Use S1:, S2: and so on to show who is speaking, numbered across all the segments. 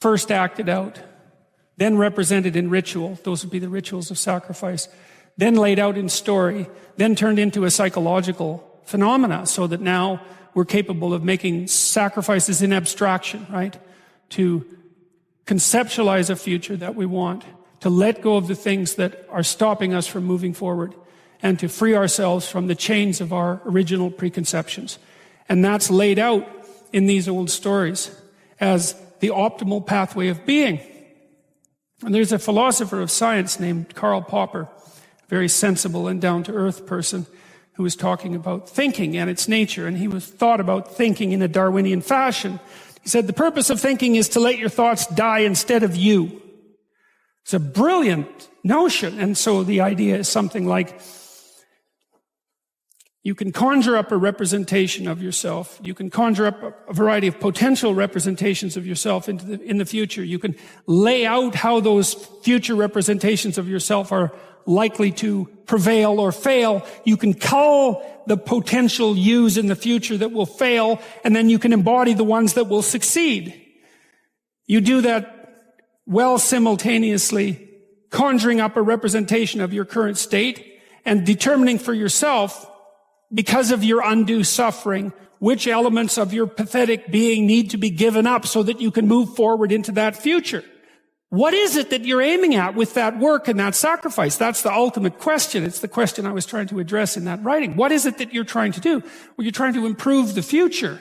S1: first acted out, then represented in ritual. Those would be the rituals of sacrifice. Then laid out in story, then turned into a psychological phenomena, so that now we're capable of making sacrifices in abstraction, right? To conceptualize a future that we want, to let go of the things that are stopping us from moving forward, and to free ourselves from the chains of our original preconceptions. And that's laid out in these old stories as the optimal pathway of being. And there's a philosopher of science named Karl Popper, very sensible and down-to-earth person, who was talking about thinking and its nature, and he was thought about thinking in a Darwinian fashion. He said, the purpose of thinking is to let your thoughts die instead of you. It's a brilliant notion, and so the idea is something like, you can conjure up a representation of yourself. You can conjure up a variety of potential representations of yourself in the future. You can lay out how those future representations of yourself are likely to prevail or fail. You can cull the potential yous in the future that will fail, and then you can embody the ones that will succeed. You do that while simultaneously conjuring up a representation of your current state and determining for yourself, because of your undue suffering, which elements of your pathetic being need to be given up so that you can move forward into that future. What is it that you're aiming at with that work and that sacrifice? That's the ultimate question. It's the question I was trying to address in that writing. What is it that you're trying to do? Well, you're trying to improve the future.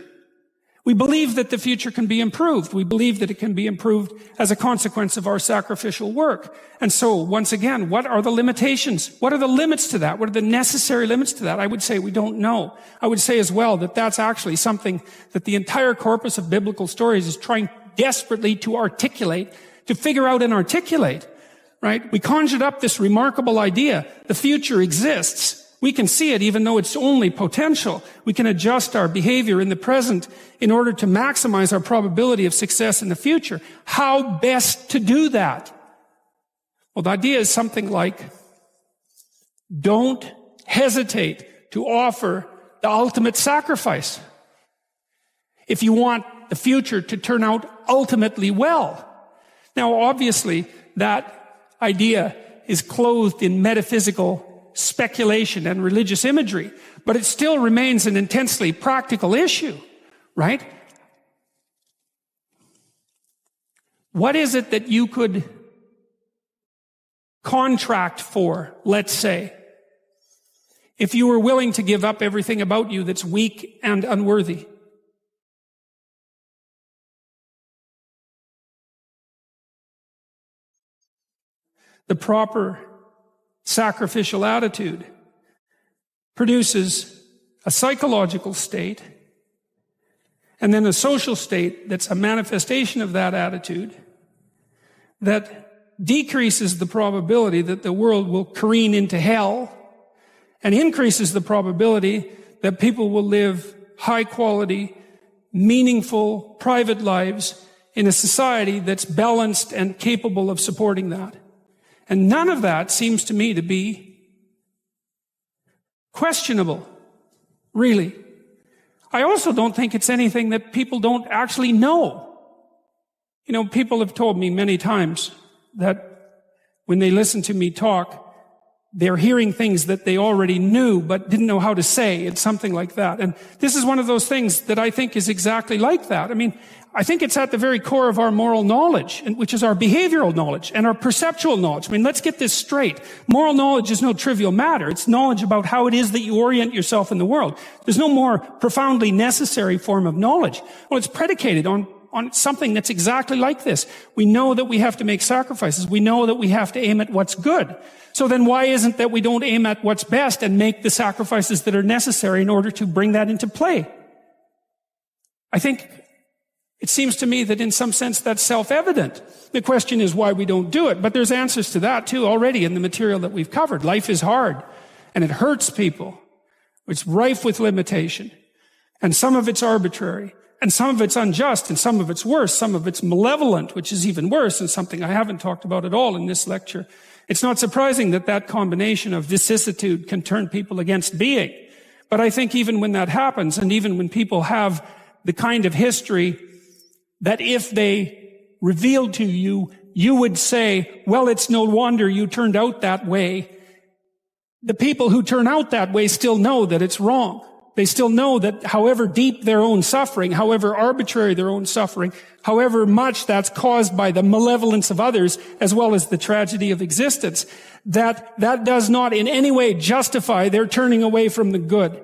S1: We believe that the future can be improved. We believe that it can be improved as a consequence of our sacrificial work. And so, once again, what are the limitations? What are the limits to that? What are the necessary limits to that? I would say we don't know. I would say as well that that's actually something that the entire corpus of biblical stories is trying desperately to articulate, to figure out and articulate, right? We conjured up this remarkable idea. The future exists. We can see it even though it's only potential. We can adjust our behavior in the present in order to maximize our probability of success in the future. How best to do that? Well, the idea is something like, don't hesitate to offer the ultimate sacrifice if you want the future to turn out ultimately well. Now, obviously, that idea is clothed in metaphysical speculation and religious imagery, but it still remains an intensely practical issue, right? What is it that you could contract for, let's say, if you were willing to give up everything about you that's weak and unworthy? The proper sacrificial attitude produces a psychological state and then a social state that's a manifestation of that attitude that decreases the probability that the world will careen into hell and increases the probability that people will live high quality, meaningful, private lives in a society that's balanced and capable of supporting that. And none of that seems to me to be questionable, really. I also don't think it's anything that people don't actually know. You know, people have told me many times that when they listen to me talk, they're hearing things that they already knew but didn't know how to say. It's something like that. And this is one of those things that I think is exactly like that. I mean, I think it's at the very core of our moral knowledge, which is our behavioral knowledge and our perceptual knowledge. I mean, let's get this straight. Moral knowledge is no trivial matter. It's knowledge about how it is that you orient yourself in the world. There's no more profoundly necessary form of knowledge. Well, it's predicated on something that's exactly like this. We know that we have to make sacrifices. We know that we have to aim at what's good. So then why isn't that we don't aim at what's best and make the sacrifices that are necessary in order to bring that into play? I think it seems to me that in some sense that's self-evident. The question is why we don't do it. But there's answers to that too already in the material that we've covered. Life is hard and it hurts people. It's rife with limitation. And some of it's arbitrary. And some of it's unjust, and some of it's worse. Some of it's malevolent, which is even worse, and something I haven't talked about at all in this lecture. It's not surprising that that combination of vicissitude can turn people against being. But I think even when that happens, and even when people have the kind of history that if they revealed to you, you would say, well, it's no wonder you turned out that way. The people who turn out that way still know that it's wrong. They still know that however deep their own suffering, however arbitrary their own suffering, however much that's caused by the malevolence of others, as well as the tragedy of existence, that does not in any way justify their turning away from the good.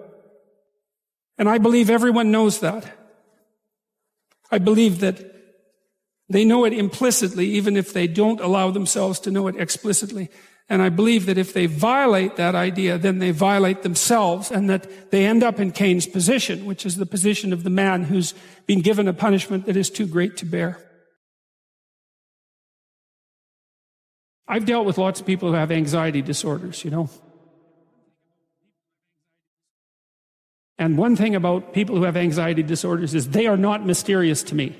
S1: And I believe everyone knows that. I believe that they know it implicitly, even if they don't allow themselves to know it explicitly. And I believe that if they violate that idea, then they violate themselves, and that they end up in Cain's position, which is the position of the man who's been given a punishment that is too great to bear. I've dealt with lots of people who have anxiety disorders, And one thing about people who have anxiety disorders is they are not mysterious to me.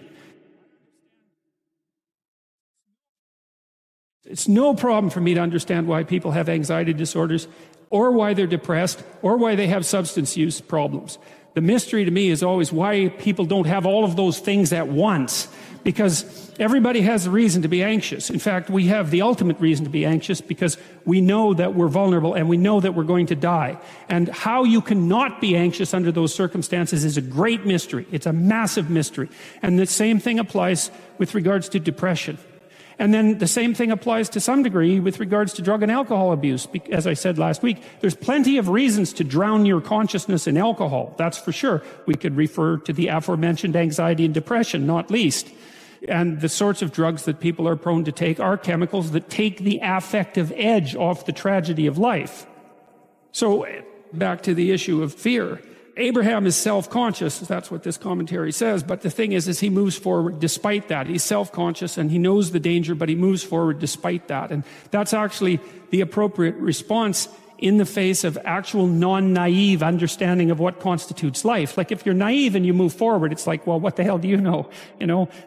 S1: It's no problem for me to understand why people have anxiety disorders, or why they're depressed, or why they have substance use problems. The mystery to me is always why people don't have all of those things at once, because everybody has a reason to be anxious. In fact, we have the ultimate reason to be anxious because we know that we're vulnerable and we know that we're going to die. And how you cannot be anxious under those circumstances is a great mystery. It's a massive mystery. And the same thing applies with regards to depression. And then the same thing applies to some degree with regards to drug and alcohol abuse. As I said last week, there's plenty of reasons to drown your consciousness in alcohol. That's for sure. We could refer to the aforementioned anxiety and depression, not least. And the sorts of drugs that people are prone to take are chemicals that take the affective edge off the tragedy of life. So back to the issue of fear. Abraham is self-conscious, that's what this commentary says, but the thing is he moves forward despite that. He's self-conscious and he knows the danger, but he moves forward despite that. And that's actually the appropriate response in the face of actual non-naive understanding of what constitutes life. Like if you're naive and you move forward, it's like, well, what the hell do you know?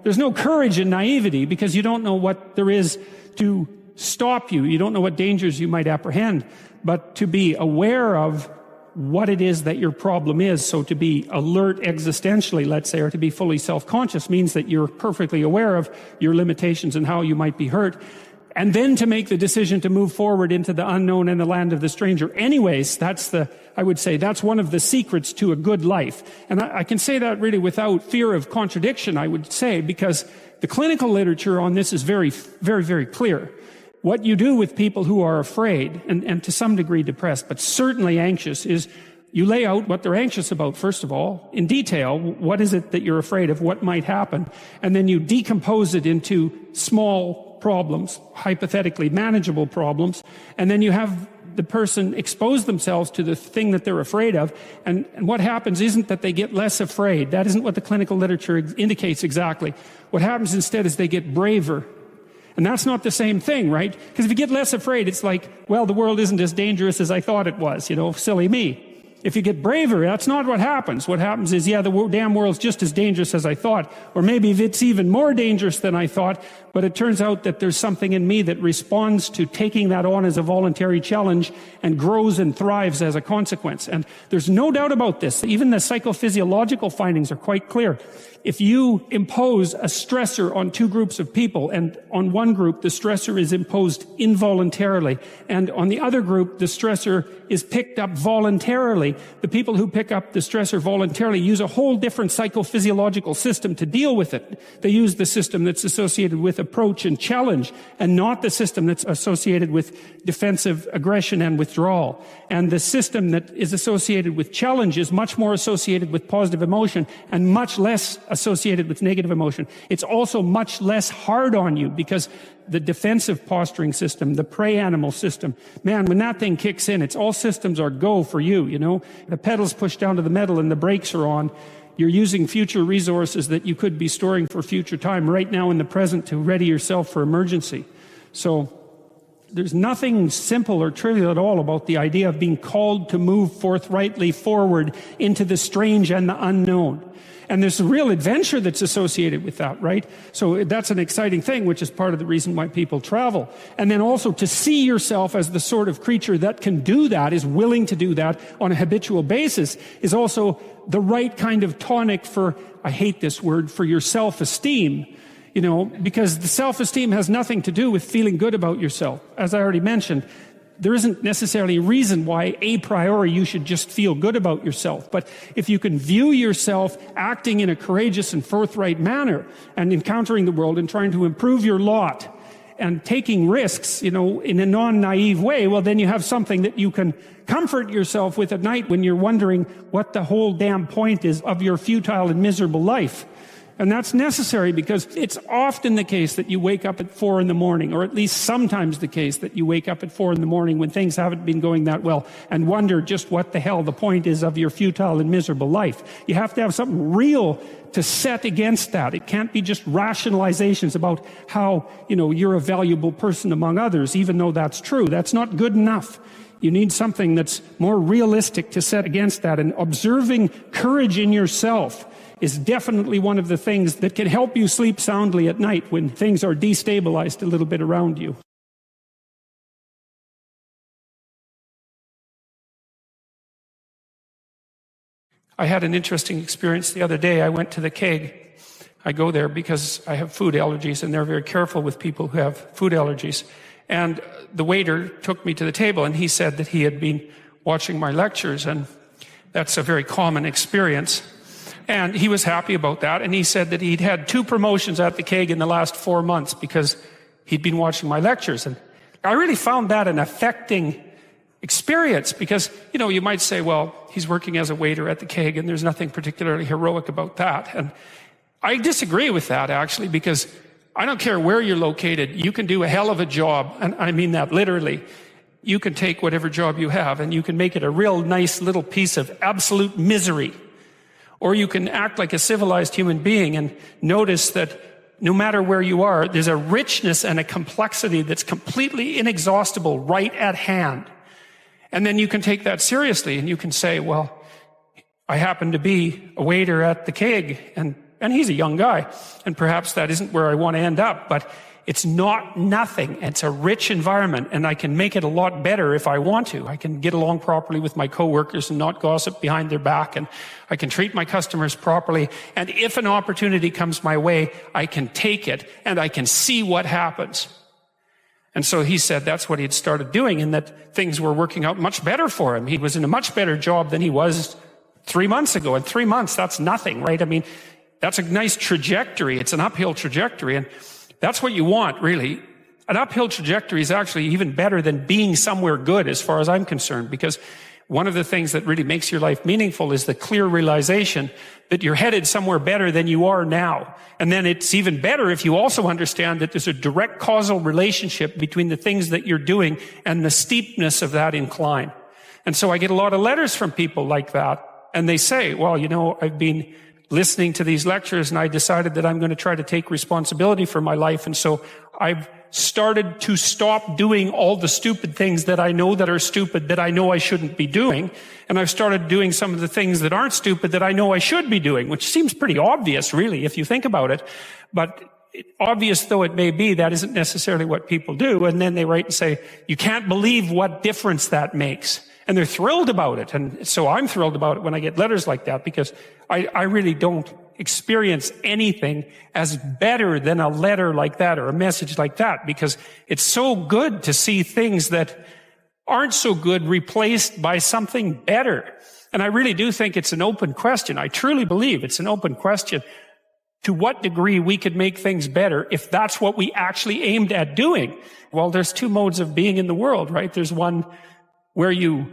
S1: There's no courage in naivety because you don't know what there is to stop you. You don't know what dangers you might apprehend, but to be aware of what it is that your problem is. So to be alert existentially, let's say, or to be fully self-conscious means that you're perfectly aware of your limitations and how you might be hurt. And then to make the decision to move forward into the unknown and the land of the stranger. Anyways, I would say that's one of the secrets to a good life. And I can say that really without fear of contradiction, I would say, because the clinical literature on this is very, very, very clear. What you do with people who are afraid and to some degree depressed, but certainly anxious, is you lay out what they're anxious about, first of all, in detail. What is it that you're afraid of? What might happen? And then you decompose it into small problems, hypothetically manageable problems. And then you have the person expose themselves to the thing that they're afraid of. And what happens isn't that they get less afraid. That isn't what the clinical literature indicates exactly. What happens instead is they get braver. And that's not the same thing, right? Because if you get less afraid, it's like, well, the world isn't as dangerous as I thought it was, silly me. If you get braver, that's not what happens. What happens is, yeah, the damn world's just as dangerous as I thought. Or maybe it's even more dangerous than I thought, but it turns out that there's something in me that responds to taking that on as a voluntary challenge and grows and thrives as a consequence. And there's no doubt about this. Even the psychophysiological findings are quite clear. If you impose a stressor on two groups of people, and on one group the stressor is imposed involuntarily, and on the other group the stressor is picked up voluntarily, the people who pick up the stressor voluntarily use a whole different psychophysiological system to deal with it. They use the system that's associated with approach and challenge, and not the system that's associated with defensive aggression and withdrawal. And the system that is associated with challenge is much more associated with positive emotion and much less associated with negative emotion. It's also much less hard on you because the defensive posturing system, the prey animal system, man, when that thing kicks in, it's all systems are go for you, The pedal's pushed down to the metal and the brakes are on. You're using future resources that you could be storing for future time right now in the present to ready yourself for emergency. So there's nothing simple or trivial at all about the idea of being called to move forthrightly forward into the strange and the unknown. And there's a real adventure that's associated with that, right? So that's an exciting thing, which is part of the reason why people travel. And then also to see yourself as the sort of creature that can do that, is willing to do that on a habitual basis, is also the right kind of tonic for, I hate this word, for your self-esteem. because the self-esteem has nothing to do with feeling good about yourself. As I already mentioned, there isn't necessarily a reason why a priori you should just feel good about yourself. But if you can view yourself acting in a courageous and forthright manner and encountering the world and trying to improve your lot and taking risks, in a non-naive way, well, then you have something that you can comfort yourself with at night when you're wondering what the whole damn point is of your futile and miserable life. And that's necessary because it's often the case that you wake up at 4 a.m, or at least sometimes the case that you wake up at 4 a.m. when things haven't been going that well and wonder just what the hell the point is of your futile and miserable life. You have to have something real to set against that. It can't be just rationalizations about how, you're a valuable person among others, even though that's true. That's not good enough. You need something that's more realistic to set against that. And observing courage in yourself is definitely one of the things that can help you sleep soundly at night when things are destabilized a little bit around you. I had an interesting experience the other day. I went to the keg. I go there because I have food allergies, and they're very careful with people who have food allergies. And the waiter took me to the table, and he said that he had been watching my lectures, and that's a very common experience. And he was happy about that, and he said that he'd had 2 promotions at the keg in the last 4 months because he'd been watching my lectures. And I really found that an affecting experience because, you might say, well, he's working as a waiter at the keg and there's nothing particularly heroic about that. And I disagree with that, actually, because I don't care where you're located. You can do a hell of a job, and I mean that literally. You can take whatever job you have and you can make it a real nice little piece of absolute misery. Or you can act like a civilized human being and notice that no matter where you are, there's a richness and a complexity that's completely inexhaustible right at hand. And then you can take that seriously and you can say, well, I happen to be a waiter at the keg, and he's a young guy, and perhaps that isn't where I want to end up, but it's not nothing. It's a rich environment, and I can make it a lot better if I want to. I can get along properly with my coworkers and not gossip behind their back, and I can treat my customers properly. And if an opportunity comes my way, I can take it, and I can see what happens. And so he said that's what he had started doing, and that things were working out much better for him. He was in a much better job than he was 3 months ago. In 3 months, that's nothing, right? I mean, that's a nice trajectory. It's an uphill trajectory, and that's what you want, really. An uphill trajectory is actually even better than being somewhere good as far as I'm concerned, because one of the things that really makes your life meaningful is the clear realization that you're headed somewhere better than you are now. And then it's even better if you also understand that there's a direct causal relationship between the things that you're doing and the steepness of that incline. And so I get a lot of letters from people like that, and they say, well, I've been listening to these lectures and I decided that I'm going to try to take responsibility for my life. And so I've started to stop doing all the stupid things that I know that are stupid that I know I shouldn't be doing. And I've started doing some of the things that aren't stupid that I know I should be doing, which seems pretty obvious, really, if you think about it. But obvious though it may be, that isn't necessarily what people do. And then they write and say, you can't believe what difference that makes. And they're thrilled about it. And so I'm thrilled about it when I get letters like that, because I really don't experience anything as better than a letter like that or a message like that, because it's so good to see things that aren't so good replaced by something better. And I really do think it's an open question. I truly believe it's an open question to what degree we could make things better if that's what we actually aimed at doing. Well, there's 2 modes of being in the world, right? There's one where you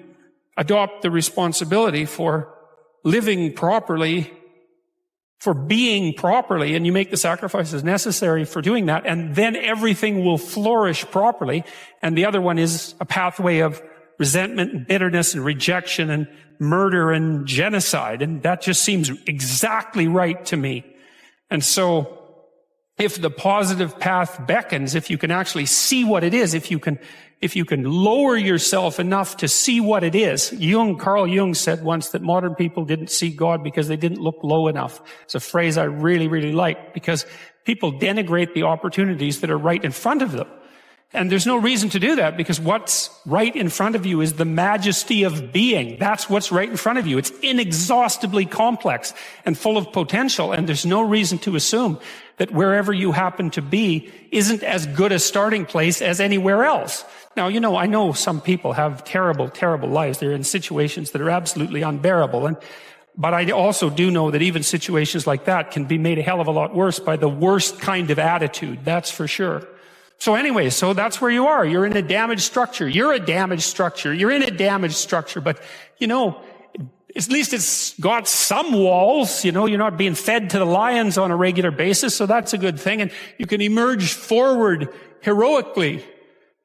S1: adopt the responsibility for living properly, for being properly, and you make the sacrifices necessary for doing that, and then everything will flourish properly. And the other one is a pathway of resentment and bitterness and rejection and murder and genocide, and that just seems exactly right to me. And so if the positive path beckons, if you can actually see what it is, if you can lower yourself enough to see what it is. Carl Jung said once that modern people didn't see God because they didn't look low enough. It's a phrase I really, really like, because people denigrate the opportunities that are right in front of them. And there's no reason to do that, because what's right in front of you is the majesty of being. That's what's right in front of you. It's inexhaustibly complex and full of potential, and there's no reason to assume that wherever you happen to be isn't as good a starting place as anywhere else. Now, I know some people have terrible, terrible lives. They're in situations that are absolutely unbearable. But I also do know that even situations like that can be made a hell of a lot worse by the worst kind of attitude. That's for sure. So anyway, so that's where you are. You're in a damaged structure. You're a damaged structure. You're in a damaged structure. But, at least it's got some walls. You're not being fed to the lions on a regular basis. So that's a good thing. And you can emerge forward heroically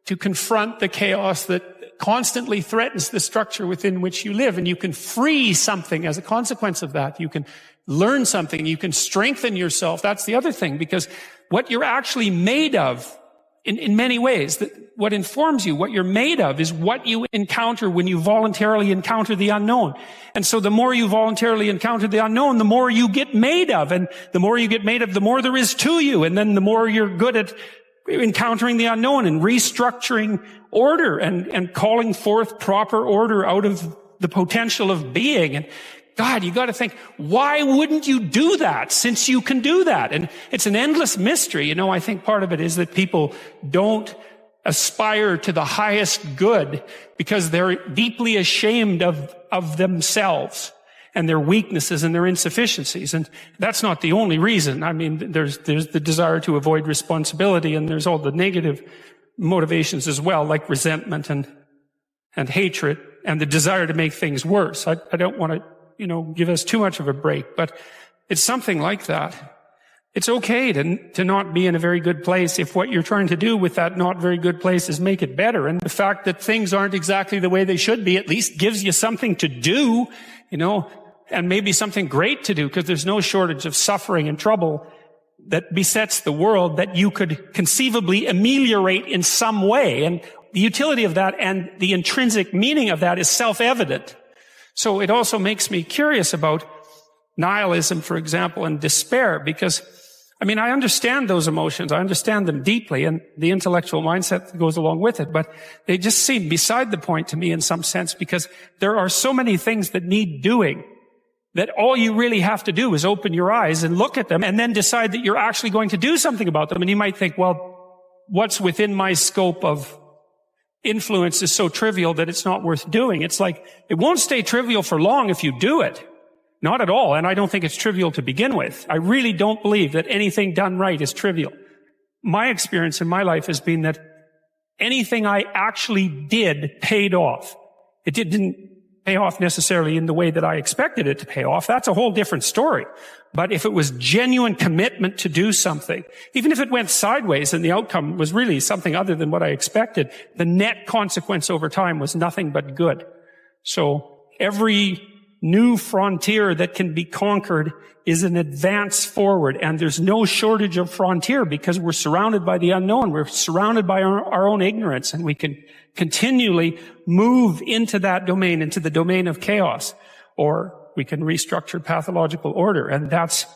S1: to confront the chaos that constantly threatens the structure within which you live. And you can free something as a consequence of that. You can learn something. You can strengthen yourself. That's the other thing, because what you're actually made of, in many ways, what informs you, what you're made of, is what you encounter when you voluntarily encounter the unknown. And so the more you voluntarily encounter the unknown, the more you get made of. And the more you get made of, the more there is to you. And then the more you're good at encountering the unknown and restructuring order and calling forth proper order out of the potential of being. And God, you got to think, why wouldn't you do that, since you can do that? And it's an endless mystery. I think part of it is that people don't aspire to the highest good because they're deeply ashamed of themselves and their weaknesses and their insufficiencies. And that's not the only reason. I mean, there's the desire to avoid responsibility, and there's all the negative motivations as well, like resentment and hatred and the desire to make things worse. I don't want to give us too much of a break, but it's something like that. It's okay to not be in a very good place if what you're trying to do with that not very good place is make it better. And the fact that things aren't exactly the way they should be at least gives you something to do, and maybe something great to do, because there's no shortage of suffering and trouble that besets the world that you could conceivably ameliorate in some way. And the utility of that and the intrinsic meaning of that is self-evident. So it also makes me curious about nihilism, for example, and despair, because, I understand those emotions. I understand them deeply, and the intellectual mindset that goes along with it, but they just seem beside the point to me in some sense, because there are so many things that need doing that all you really have to do is open your eyes and look at them and then decide that you're actually going to do something about them. And you might think, well, what's within my scope of influence is so trivial that it's not worth doing. It's like, it won't stay trivial for long if you do it. Not at all. And I don't think it's trivial to begin with. I really don't believe that anything done right is trivial. My experience in my life has been that anything I actually did paid off. It didn't pay off necessarily in the way that I expected it to pay off. That's a whole different story. But if it was genuine commitment to do something, even if it went sideways and the outcome was really something other than what I expected, the net consequence over time was nothing but good. So every new frontier that can be conquered is an advance forward, and there's no shortage of frontier because we're surrounded by the unknown. We're surrounded by our own ignorance, and we can continually move into that domain, into the domain of chaos, or we can restructure pathological order. And that's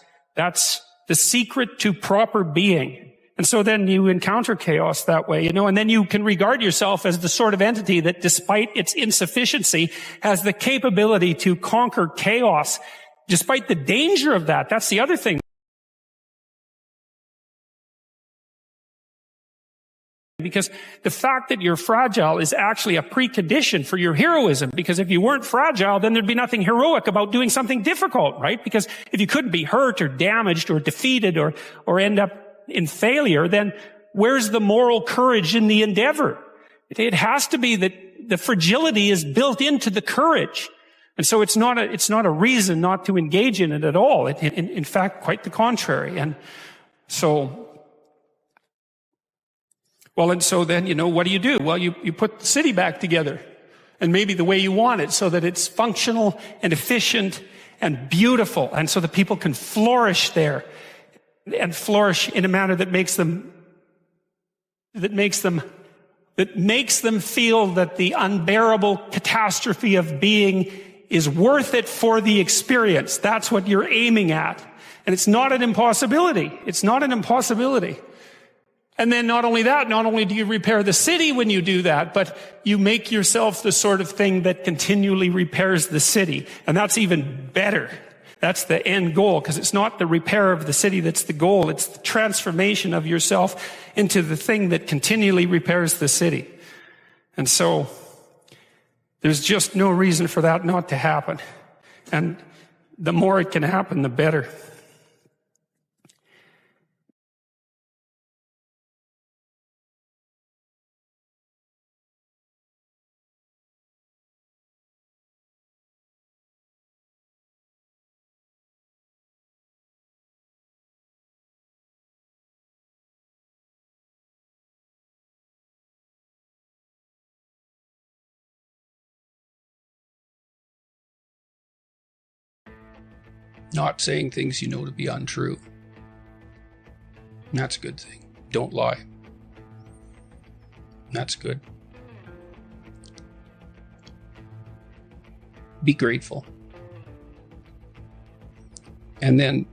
S1: the secret to proper being. And so then you encounter chaos that way, and then you can regard yourself as the sort of entity that, despite its insufficiency, has the capability to conquer chaos, despite the danger of that. That's the other thing. Because the fact that you're fragile is actually a precondition for your heroism. Because if you weren't fragile, then there'd be nothing heroic about doing something difficult, right? Because if you couldn't be hurt or damaged or defeated or end up in failure, then where's the moral courage in the endeavor? It has to be that the fragility is built into the courage. And so it's not a reason not to engage in it at all. In fact, quite the contrary. And so then, what do? Well, you put the city back together, and maybe the way you want it, so that it's functional and efficient and beautiful, and so that people can flourish there, and flourish in a manner that makes them feel that the unbearable catastrophe of being is worth it for the experience. That's what you're aiming at. And it's not an impossibility. It's not an impossibility. And then not only that, not only do you repair the city when you do that, but you make yourself the sort of thing that continually repairs the city. And that's even better. That's the end goal, because it's not the repair of the city that's the goal. It's the transformation of yourself into the thing that continually repairs the city. And so there's just no reason for that not to happen. And the more it can happen, the better. Not saying things you know to be untrue. And that's a good thing. Don't lie. And that's good. Be grateful. And then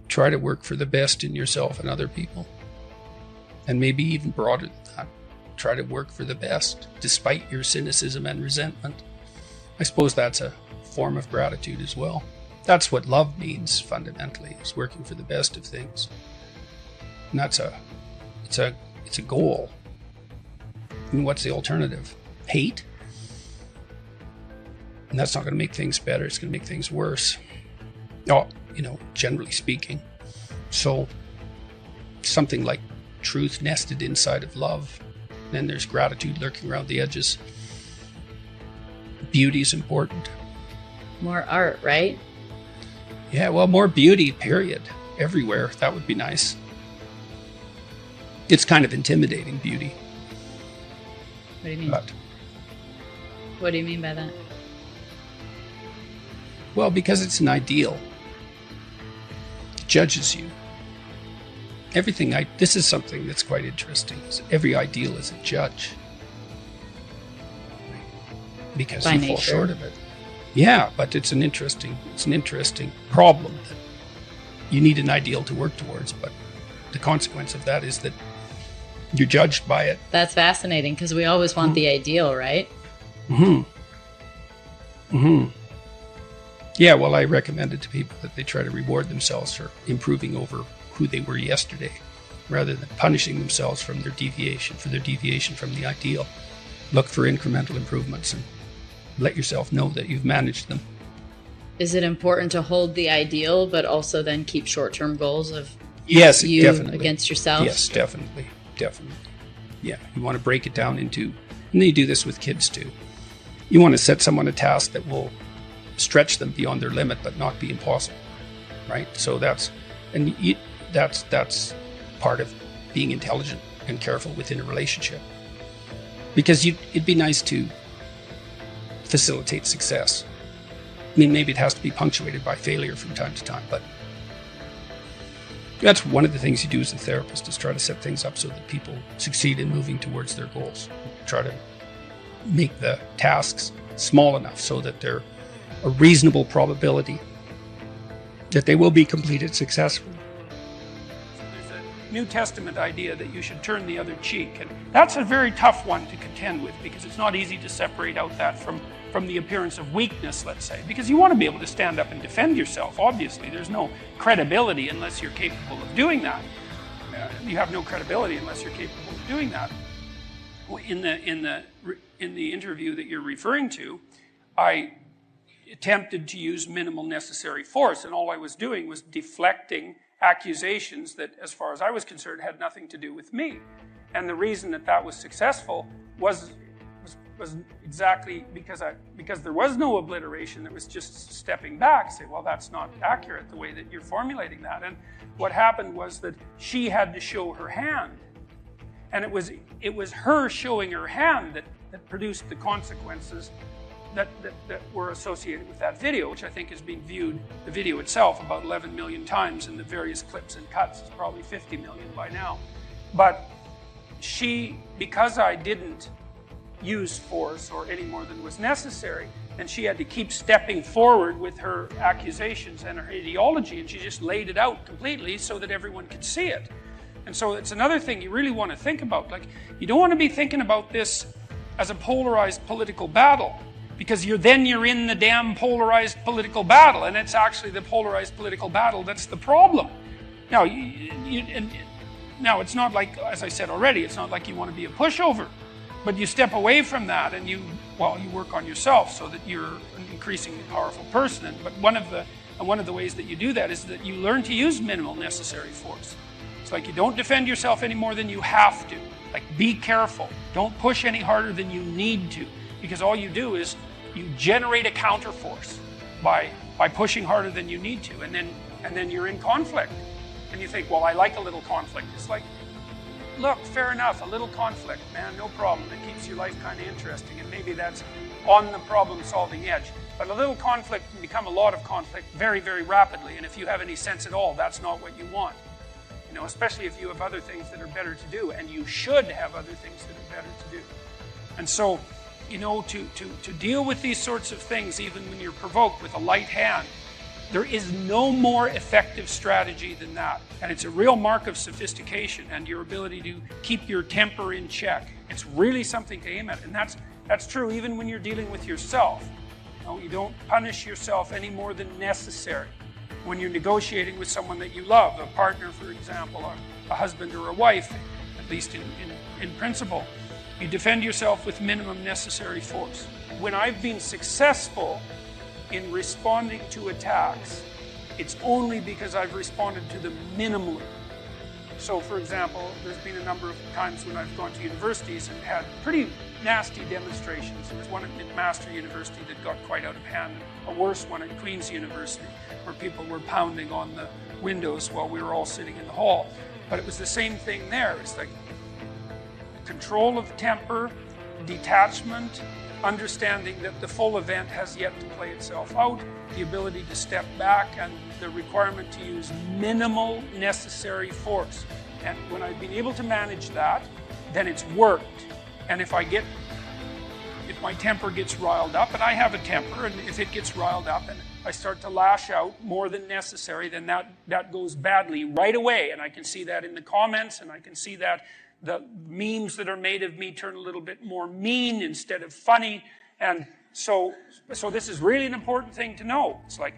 S1: try to work for the best in yourself and other people. And maybe even broader than that. Try to work for the best despite your cynicism and resentment. I suppose that's a form of gratitude as well. That's what love means fundamentally, is working for the best of things. And it's a goal. And what's the alternative? Hate? And that's not going to make things better. It's going to make things worse. Generally speaking. So something like truth nested inside of love. Then there's gratitude lurking around the edges. Beauty is important.
S2: More art, right?
S1: Yeah, well, more beauty, period. Everywhere. That would be nice. It's kind of intimidating, beauty.
S2: What do you mean? What do you mean by that?
S1: Well, because it's an ideal. It judges you. This is something that's quite interesting. Every ideal is a judge. Because
S2: by
S1: you
S2: nature.
S1: Fall short of it. Yeah, but it's an interesting problem that you need an ideal to work towards, but the consequence of that is that you're judged by it.
S2: That's fascinating, because we always want the ideal, right?
S1: Yeah, well, I recommend it to people that they try to reward themselves for improving over who they were yesterday, rather than punishing themselves for their deviation from the ideal. Look for incremental improvements and let yourself know that you've managed them.
S2: Is it important to hold the ideal, but also then keep short-term goals of you
S1: definitely.
S2: Against yourself?
S1: Yes, definitely. Yeah, you want to break it down into, and you do this with kids too. You want to set someone a task that will stretch them beyond their limit, but not be impossible, right? So that's part of being intelligent and careful within a relationship. Because it'd be nice to facilitate success. I mean, maybe it has to be punctuated by failure from time to time, but that's one of the things you do as a therapist, is try to set things up so that people succeed in moving towards their goals. Try to make the tasks small enough so that they're a reasonable probability that they will be completed successfully. There's a New Testament idea that you should turn the other cheek, and that's a very tough one to contend with, because it's not easy to separate out that from the appearance of weakness, let's say, because you want to be able to stand up and defend yourself. Obviously, there's no credibility unless you're capable of doing that. You have no credibility unless you're capable of doing that. In the interview that you're referring to, I attempted to use minimal necessary force, and all I was doing was deflecting accusations that, as far as I was concerned, had nothing to do with me. And the reason that was successful was exactly because there was no obliteration. It was just stepping back, say, well, that's not accurate the way that you're formulating that. And what happened was that she had to show her hand, and it was her showing her hand that produced the consequences that were associated with that video, which I think is being viewed, the video itself, about 11 million times, and the various clips and cuts is probably 50 million by now. But because I didn't use force or any more than was necessary, and she had to keep stepping forward with her accusations and her ideology, and she just laid it out completely so that everyone could see it. And so it's another thing you really want to think about. Like, you don't want to be thinking about this as a polarized political battle, because you're in the damn polarized political battle, and it's actually the polarized political battle that's the problem. Now, now it's not like, as I said already, it's not like you want to be a pushover, but you step away from that and you work on yourself so that you're an increasingly powerful person. But one of the ways that you do that is that you learn to use minimal necessary force. It's like you don't defend yourself any more than you have to. Like, be careful. Don't push any harder than you need to, because all you do is you generate a counterforce by pushing harder than you need to, and then you're in conflict. And you think, well, I like a little conflict. It's like, look, fair enough, a little conflict, man, no problem. It keeps your life kind of interesting, and maybe that's on the problem-solving edge. But a little conflict can become a lot of conflict very, very rapidly, and if you have any sense at all, that's not what you want. You know, especially if you have other things that are better to do, and you should have other things that are better to do. And so, you know, to deal with these sorts of things, even when you're provoked, with a light hand, there is no more effective strategy than that. And it's a real mark of sophistication and your ability to keep your temper in check. It's really something to aim at, and that's true even when you're dealing with yourself. You don't punish yourself any more than necessary. When you're negotiating with someone that you love, a partner, for example, a husband or a wife, at least in principle, you defend yourself with minimum necessary force. When I've been successful in responding to attacks, it's only because I've responded to them minimally. So, for example, there's been a number of times when I've gone to universities and had pretty nasty demonstrations. There was one at McMaster University that got quite out of hand, a worse one at Queen's University, where people were pounding on the windows while we were all sitting in the hall. But it was the same thing there. It's like control of temper, detachment, understanding that the full event has yet to play itself out, the ability to step back, and the requirement to use minimal necessary force. And when I've been able to manage that, then it's worked. And if my temper gets riled up, and I have a temper, and if it gets riled up and I start to lash out more than necessary, then that goes badly right away. And I can see that in the comments, and I can see that the memes that are made of me turn a little bit more mean instead of funny. And so this is really an important thing to know. It's like,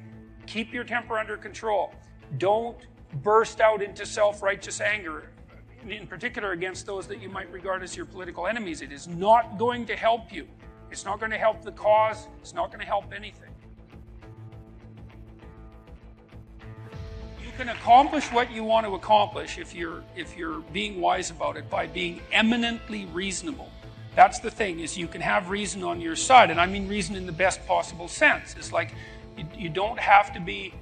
S1: keep your temper under control. Don't burst out into self-righteous anger, in particular against those that you might regard as your political enemies. It is not going to help you. It's not going to help the cause. It's not going to help anything. You can accomplish what you want to accomplish if you're being wise about it by being eminently reasonable. That's the thing, is you can have reason on your side, and I mean reason in the best possible sense. It's like you don't have to be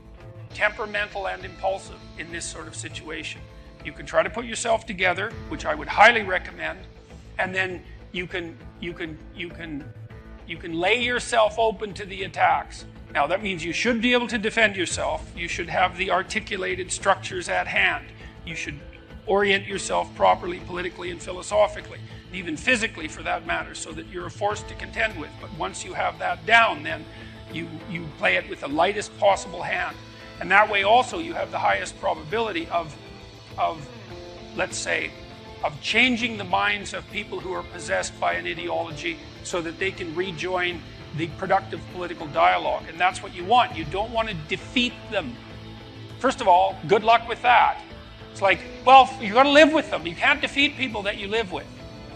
S1: temperamental and impulsive in this sort of situation. You can try to put yourself together, which I would highly recommend, and then you can lay yourself open to the attacks. Now, that means you should be able to defend yourself. You should have the articulated structures at hand. You should orient yourself properly, politically and philosophically, and even physically for that matter, so that you're a force to contend with. But once you have that down, then you play it with the lightest possible hand. And that way also you have the highest probability of let's say, of changing the minds of people who are possessed by an ideology so that they can rejoin the productive political dialogue. And that's what you want. You don't want to defeat them. First of all, good luck with that. It's like, well, you've got to live with them. You can't defeat people that you live with,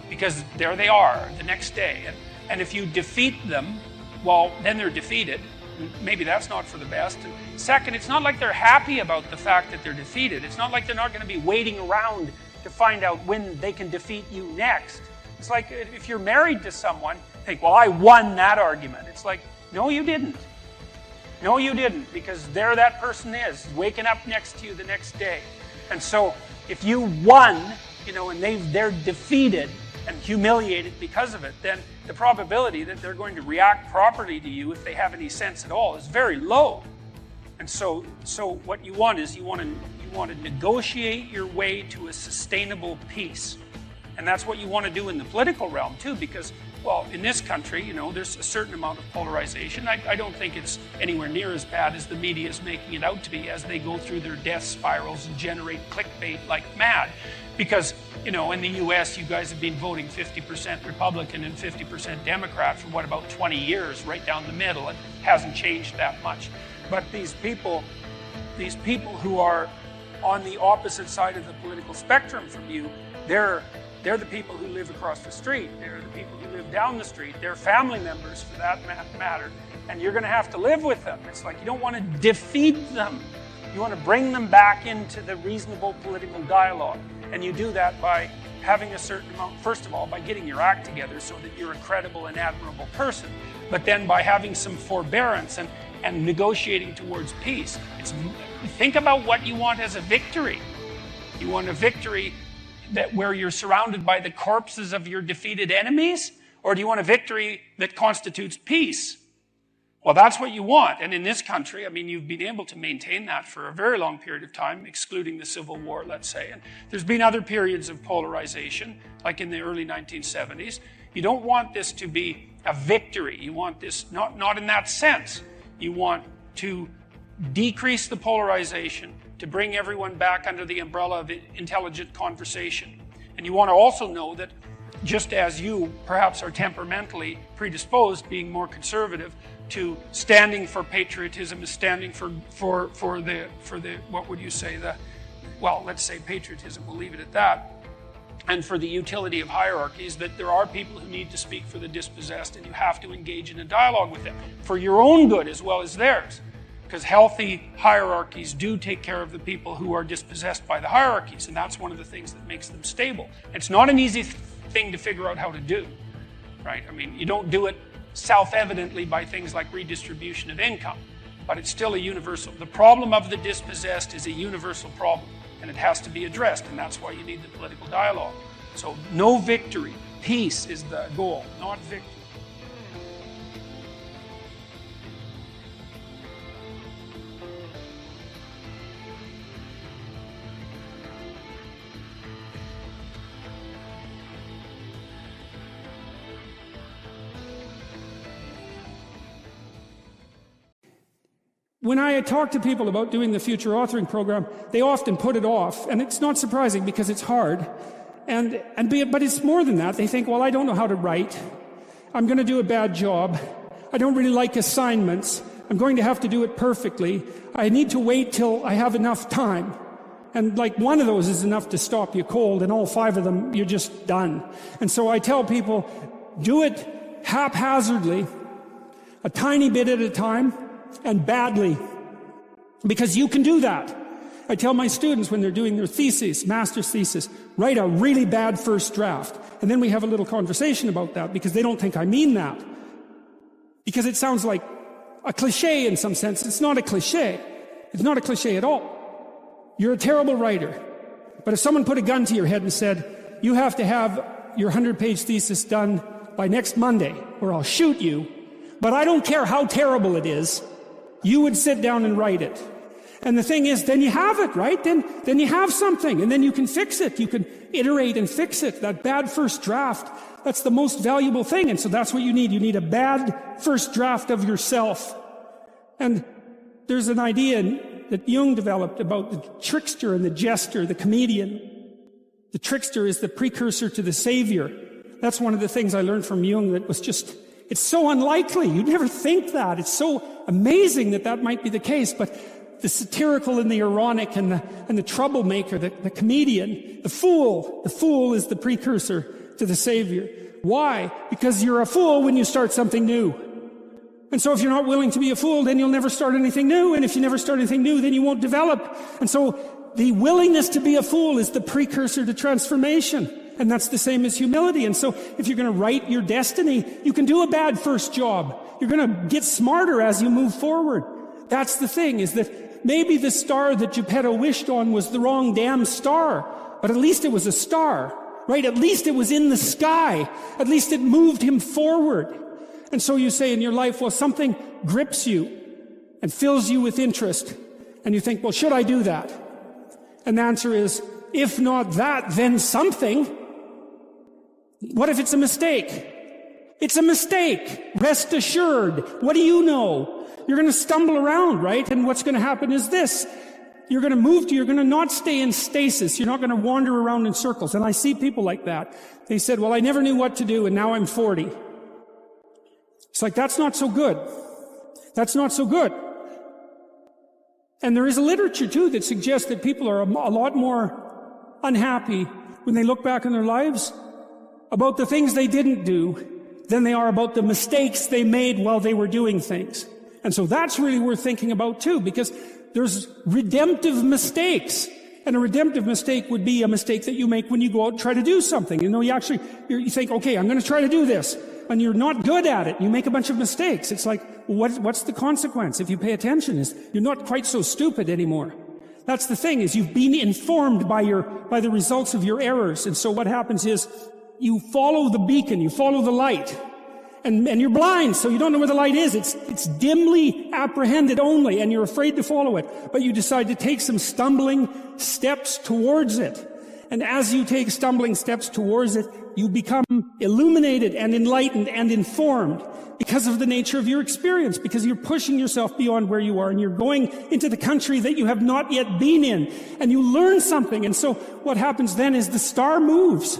S1: because there they are the next day. And if you defeat them, well, then they're defeated. Maybe that's not for the best. And second, it's not like they're happy about the fact that they're defeated. It's not like they're not going to be waiting around to find out when they can defeat you next. It's like if you're married to someone, think, well, I won that argument. It's like, no, you didn't. No, you didn't, because there that person is, waking up next to you the next day. And so if you won, and they're defeated and humiliated because of it, then the probability that they're going to react properly to you, if they have any sense at all, is very low. And so what you want is you want to negotiate your way to a sustainable peace. And that's what you want to do in the political realm too, because, well, in this country, you know, there's a certain amount of polarization. I don't think it's anywhere near as bad as the media is making it out to be as they go through their death spirals and generate clickbait like mad. Because, you know, in the US, you guys have been voting 50% Republican and 50% Democrat for what, about 20 years, right down the middle. It hasn't changed that much. But these people who are on the opposite side of the political spectrum from you, they're the people who live across the street. They're the people who live down the street. They're family members, for that matter. And you're going to have to live with them. It's like you don't want to defeat them. You want to bring them back into the reasonable political dialogue. And you do that by having a certain amount, first of all, by getting your act together so that you're a credible and admirable person. But then by having some forbearance and negotiating towards peace. Think about what you want as a victory. You want a victory where you're surrounded by the corpses of your defeated enemies? Or do you want a victory that constitutes peace? Well, that's what you want. And in this country, I mean, you've been able to maintain that for a very long period of time, excluding the Civil War, let's say. And there's been other periods of polarization, like in the early 1970s. You don't want this to be a victory. You want this, not in that sense. You want to decrease the polarization, to bring everyone back under the umbrella of intelligent conversation. And you want to also know that just as you perhaps are temperamentally predisposed, being more conservative, to standing for patriotism, is standing for the what would you say, well, let's say patriotism, we'll leave it at that, and for the utility of hierarchies, that there are people who need to speak for the dispossessed, and you have to engage in a dialogue with them for your own good as well as theirs. Because healthy hierarchies do take care of the people who are dispossessed by the hierarchies, and that's one of the things that makes them stable. It's not an easy thing to figure out how to do, right? I mean, you don't do it self-evidently by things like redistribution of income, but it's still a universal. The problem of the dispossessed is a universal problem, and it has to be addressed, and that's why you need the political dialogue. So no victory. Peace is the goal, not victory.
S3: When I talk to people about doing the future authoring program, they often put it off, and it's not surprising because it's hard. But it's more than that. They think, well, I don't know how to write. I'm going to do a bad job. I don't really like assignments. I'm going to have to do it perfectly. I need to wait till I have enough time. And like one of those is enough to stop you cold, and all 5 of them, you're just done. And so I tell people, do it haphazardly, a tiny bit at a time, and badly, because you can do that. I tell my students when they're doing their thesis, master's thesis, write a really bad first draft. And then we have a little conversation about that because they don't think I mean that. Because it sounds like a cliche in some sense. It's not a cliche. It's not a cliche at all. You're a terrible writer. But if someone put a gun to your head and said, you have to have your 100-page thesis done by next Monday or I'll shoot you, but I don't care how terrible it is, you would sit down and write it. And the thing is, then you have it, right? Then you have something, and then you can fix it. You can iterate and fix it. That bad first draft, that's the most valuable thing. And so that's what you need. You need a bad first draft of yourself. And there's an idea that Jung developed about the trickster and the jester, the comedian. The trickster is the precursor to the savior. That's one of the things I learned from Jung that was just, it's so unlikely. You'd never think that. It's so amazing that that might be the case. But the satirical and the ironic and the troublemaker, the comedian, the fool is the precursor to the savior. Why? Because you're a fool when you start something new. And so if you're not willing to be a fool, then you'll never start anything new. And if you never start anything new, then you won't develop. And so the willingness to be a fool is the precursor to transformation. And that's the same as humility. And so if you're going to write your destiny, you can do a bad first job. You're going to get smarter as you move forward. That's the thing, is that maybe the star that Geppetto wished on was the wrong damn star. But at least it was a star, right? At least it was in the sky. At least it moved him forward. And so you say in your life, well, something grips you and fills you with interest. And you think, well, should I do that? And the answer is, if not that, then something. What if it's a mistake? It's a mistake. Rest assured. What do you know? You're going to stumble around, right? And what's going to happen is this. You're going to not stay in stasis. You're not going to wander around in circles. And I see people like that. They said, well, I never knew what to do, and now I'm 40. It's like, that's not so good. That's not so good. And there is a literature, too, that suggests that people are a lot more unhappy when they look back on their lives about the things they didn't do than they are about the mistakes they made while they were doing things. And so that's really worth thinking about, too, because there's redemptive mistakes. And a redemptive mistake would be a mistake that you make when you go out and try to do something. You know, you think, okay, I'm going to try to do this. And you're not good at it. You make a bunch of mistakes. It's like, what's the consequence? If you pay attention, is you're not quite so stupid anymore. That's the thing, is you've been informed by the results of your errors. And so what happens is you follow the beacon, you follow the light. And you're blind, so you don't know where the light is. It's dimly apprehended only, and you're afraid to follow it. But you decide to take some stumbling steps towards it. And as you take stumbling steps towards it, you become illuminated and enlightened and informed because of the nature of your experience, because you're pushing yourself beyond where you are, and you're going into the country that you have not yet been in, and you learn something. And so what happens then is the star moves.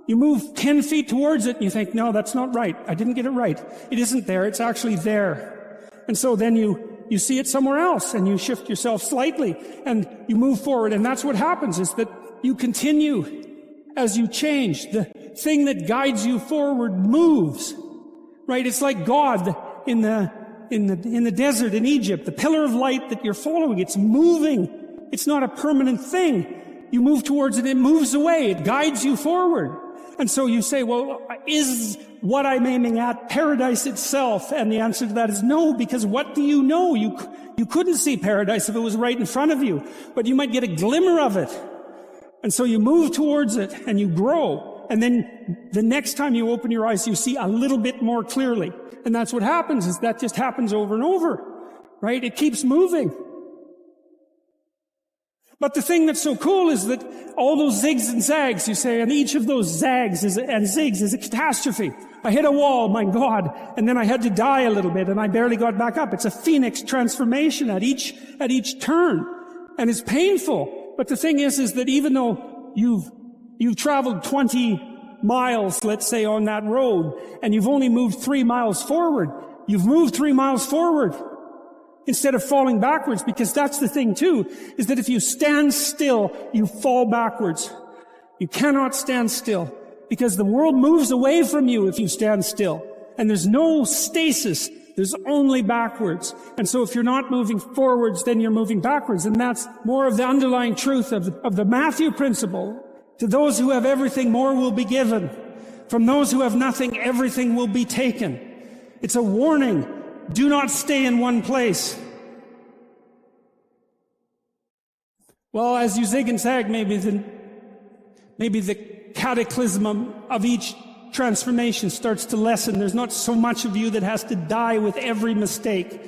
S3: You move 10 feet towards it and you think, no, that's not right. I didn't get it right. It isn't there. It's actually there. And so then you see it somewhere else and you shift yourself slightly and you move forward. And that's what happens, is that you continue as you change. The thing that guides you forward moves, right? It's like God in the desert in Egypt, the pillar of light that you're following. It's moving. It's not a permanent thing. You move towards it. It moves away. It guides you forward. And so you say, well, is what I'm aiming at paradise itself? And the answer to that is no, because what do you know? You couldn't see paradise if it was right in front of you, but you might get a glimmer of it. And so you move towards it and you grow. And then the next time you open your eyes, you see a little bit more clearly. And that's what happens, is that just happens over and over, right? It keeps moving. But the thing that's so cool is that all those zigs and zags, you say, and each of those zags and zigs is a catastrophe. I hit a wall, my God, and then I had to die a little bit, and I barely got back up. It's a phoenix transformation at each turn, and it's painful. But the thing is that even though you've traveled 20 miles, let's say, on that road, and you've only moved 3 miles forward, you've moved 3 miles forward. Instead of falling backwards, because that's the thing too, is that if you stand still, you fall backwards. You cannot stand still, because the world moves away from you if you stand still. And there's no stasis, there's only backwards. And so if you're not moving forwards, then you're moving backwards. And that's more of the underlying truth of the Matthew principle. To those who have everything, more will be given. From those who have nothing, everything will be taken. It's a warning. Do not stay in one place. Well, as you zig and zag, maybe the cataclysm of each transformation starts to lessen. There's not so much of you that has to die with every mistake.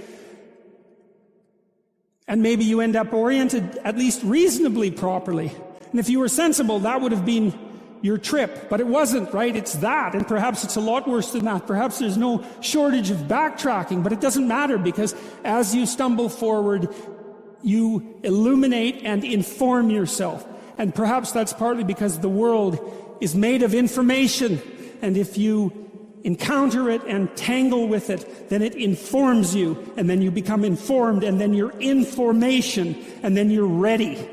S3: And maybe you end up oriented at least reasonably properly. And if you were sensible, that would have been your trip, but it wasn't, right? It's that, and perhaps it's a lot worse than that. Perhaps there's no shortage of backtracking, but it doesn't matter, because as you stumble forward, you illuminate and inform yourself. And perhaps that's partly because the world is made of information, and if you encounter it and tangle with it, then it informs you, and then you become informed, and then you're information, and then you're ready.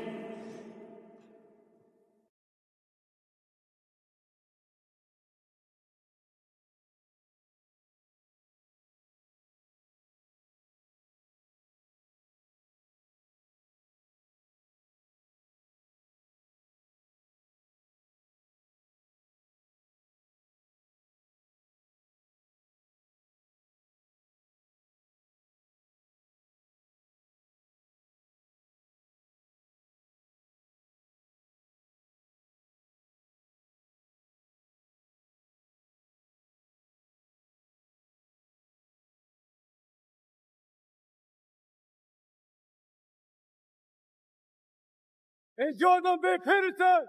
S4: It's Jordan B. Peterson.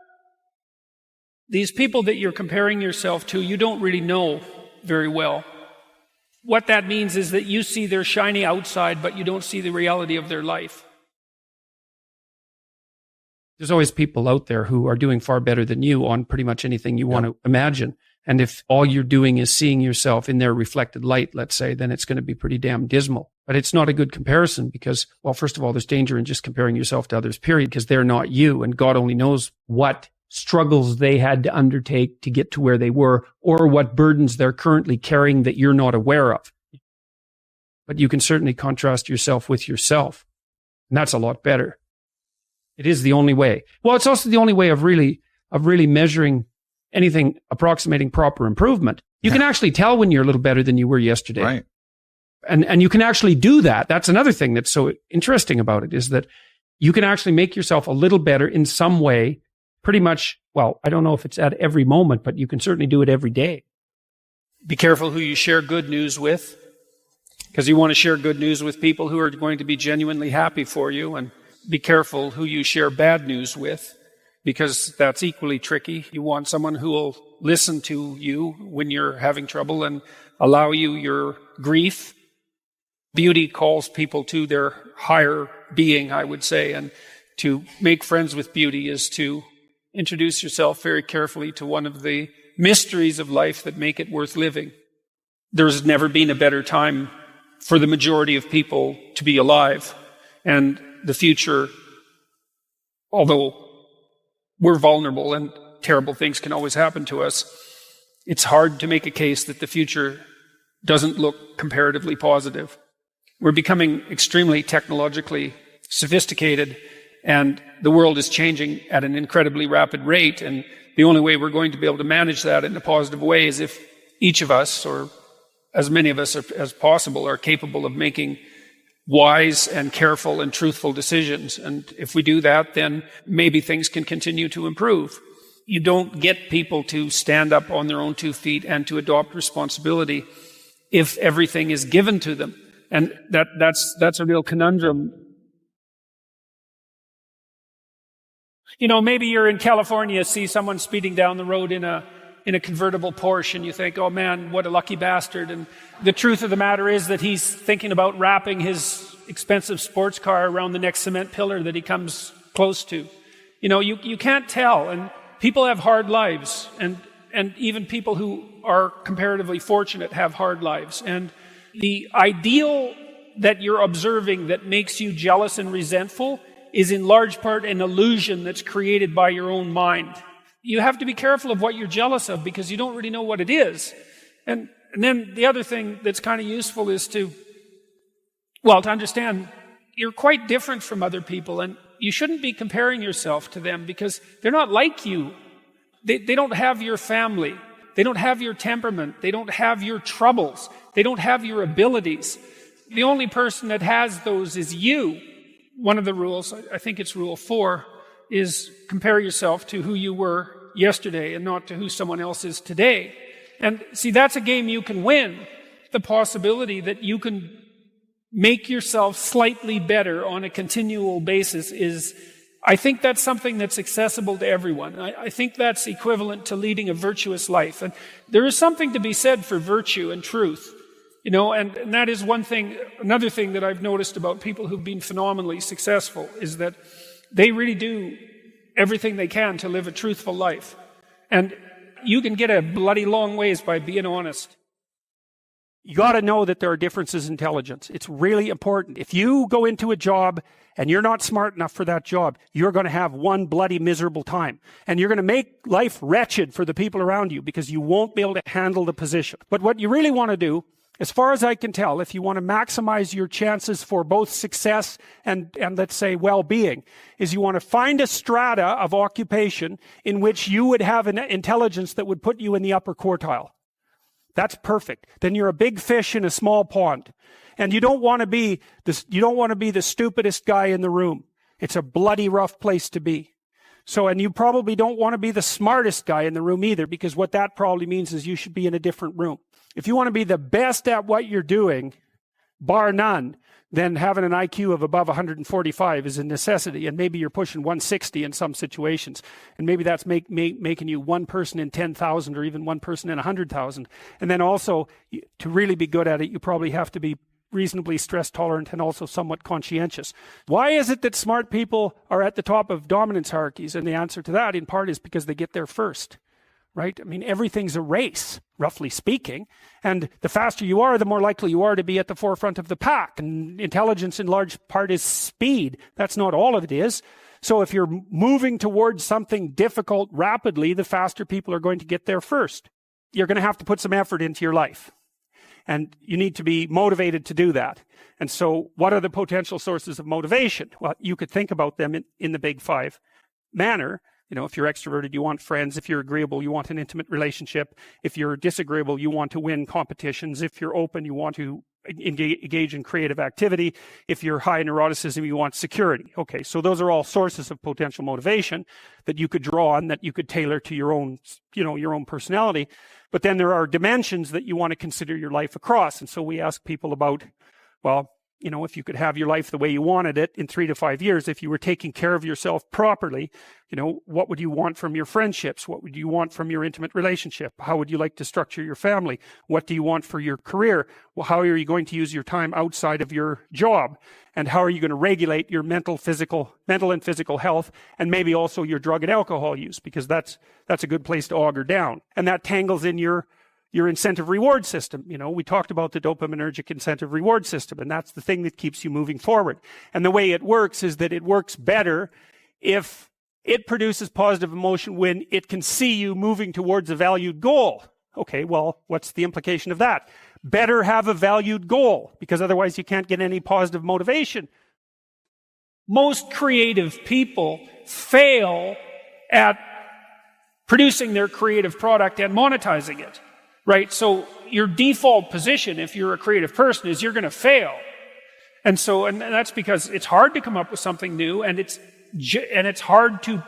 S1: These people that you're comparing yourself to, you don't really know very well. What that means is that you see their shiny outside, but you don't see the reality of their life. There's always people out there who are doing far better than you on pretty much anything you want to imagine. And if all you're doing is seeing yourself in their reflected light, let's say, then it's going to be pretty damn dismal. But it's not a good comparison because, well, first of all, there's danger in just comparing yourself to others, period, because they're not you. And God only knows what struggles they had to undertake to get to where they were, or what burdens they're currently carrying that you're not aware of. But you can certainly contrast yourself with yourself. And that's a lot better. It is the only way. Well, it's also the only way of really measuring anything approximating proper improvement. You can actually tell when you're a little better than you were yesterday.
S4: Right.
S1: And you can actually do that. That's another thing that's so interesting about it, is that you can actually make yourself a little better in some way, pretty much. Well, I don't know if it's at every moment, but you can certainly do it every day. Be careful who you share good news with, because you want to share good news with people who are going to be genuinely happy for you. And be careful who you share bad news with, because that's equally tricky. You want someone who will listen to you when you're having trouble and allow you your grief. Beauty calls people to their higher being, I would say, and to make friends with beauty is to introduce yourself very carefully to one of the mysteries of life that make it worth living. There's never been a better time for the majority of people to be alive. And the future, although we're vulnerable and terrible things can always happen to us, it's hard to make a case that the future doesn't look comparatively positive. We're becoming extremely technologically sophisticated, and the world is changing at an incredibly rapid rate. And the only way we're going to be able to manage that in a positive way is if each of us, or as many of us as possible, are capable of making wise and careful and truthful decisions. And if we do that, then maybe things can continue to improve. You don't get people to stand up on their own 2 feet and to adopt responsibility if everything is given to them. And that's a real conundrum. You know, maybe you're in California, see someone speeding down the road in a convertible Porsche, and you think, oh man, what a lucky bastard. And the truth of the matter is that he's thinking about wrapping his expensive sports car around the next cement pillar that he comes close to. You know, you can't tell. And people have hard lives. And even people who are comparatively fortunate have hard lives. And the ideal that you're observing that makes you jealous and resentful is in large part an illusion that's created by your own mind. You have to be careful of what you're jealous of, because you don't really know what it is. And then the other thing that's kind of useful is to understand you're quite different from other people, and you shouldn't be comparing yourself to them because they're not like you. They don't have your family. They don't have your temperament. They don't have your troubles. They don't have your abilities. The only person that has those is you. One of the rules, I think it's rule 4, is compare yourself to who you were yesterday and not to who someone else is today. And see, that's a game you can win. The possibility that you can make yourself slightly better on a continual basis is, I think that's something that's accessible to everyone. I think that's equivalent to leading a virtuous life. And there is something to be said for virtue and truth. You know, and that is one thing. Another thing that I've noticed about people who've been phenomenally successful is that they really do everything they can to live a truthful life. And you can get a bloody long ways by being honest. You got to know that there are differences in intelligence. It's really important. If you go into a job and you're not smart enough for that job, you're going to have one bloody miserable time. And you're going to make life wretched for the people around you because you won't be able to handle the position. But what you really want to do, as far as I can tell, if you want to maximize your chances for both success and let's say well-being, is you want to find a strata of occupation in which you would have an intelligence that would put you in the upper quartile. That's perfect. Then you're a big fish in a small pond. And you don't want to be the stupidest guy in the room. It's a bloody rough place to be. So, and you probably don't want to be the smartest guy in the room either, because what that probably means is you should be in a different room. If you want to be the best at what you're doing,
S3: bar none, then having an IQ of above 145 is a necessity. And maybe you're pushing 160 in some situations. And maybe that's making you one person in 10,000 or even one person in 100,000. And then also, to really be good at it, you probably have to be reasonably stress tolerant and also somewhat conscientious. Why is it that smart people are at the top of dominance hierarchies? And the answer to that, in part, is because they get there first. Right? I mean, everything's a race, roughly speaking. And the faster you are, the more likely you are to be at the forefront of the pack. And intelligence, in large part, is speed. That's not all of it is. So if you're moving towards something difficult rapidly, the faster people are going to get there first. You're going to have to put some effort into your life. And you need to be motivated to do that. And so what are the potential sources of motivation? Well, you could think about them in the big five manner. You know, if you're extroverted, you want friends. If you're agreeable, you want an intimate relationship. If you're disagreeable, you want to win competitions. If you're open, you want to engage in creative activity. If you're high in neuroticism, you want security. Okay, so those are all sources of potential motivation that you could draw on, that you could tailor to your own, your own personality. But then there are dimensions that you want to consider your life across. And so we ask people about, well, if you could have your life the way you wanted it in 3 to 5 years, if you were taking care of yourself properly, what would you want from your friendships? What would you want from your intimate relationship? How would you like to structure your family? What do you want for your career? Well, how are you going to use your time outside of your job? And how are you going to regulate your mental and physical health, and maybe also your drug and alcohol use? Because that's a good place to auger down. And that tangles in your incentive reward system. We talked about the dopaminergic incentive reward system, and that's the thing that keeps you moving forward. And the way it works is that it works better if it produces positive emotion when it can see you moving towards a valued goal. Okay, well, what's the implication of that? Better have a valued goal, because otherwise you can't get any positive motivation.
S1: Most creative people fail at producing their creative product and monetizing it. Right? So your default position, if you're a creative person, is you're going to fail. And that's because it's hard to come up with something new, and it's hard to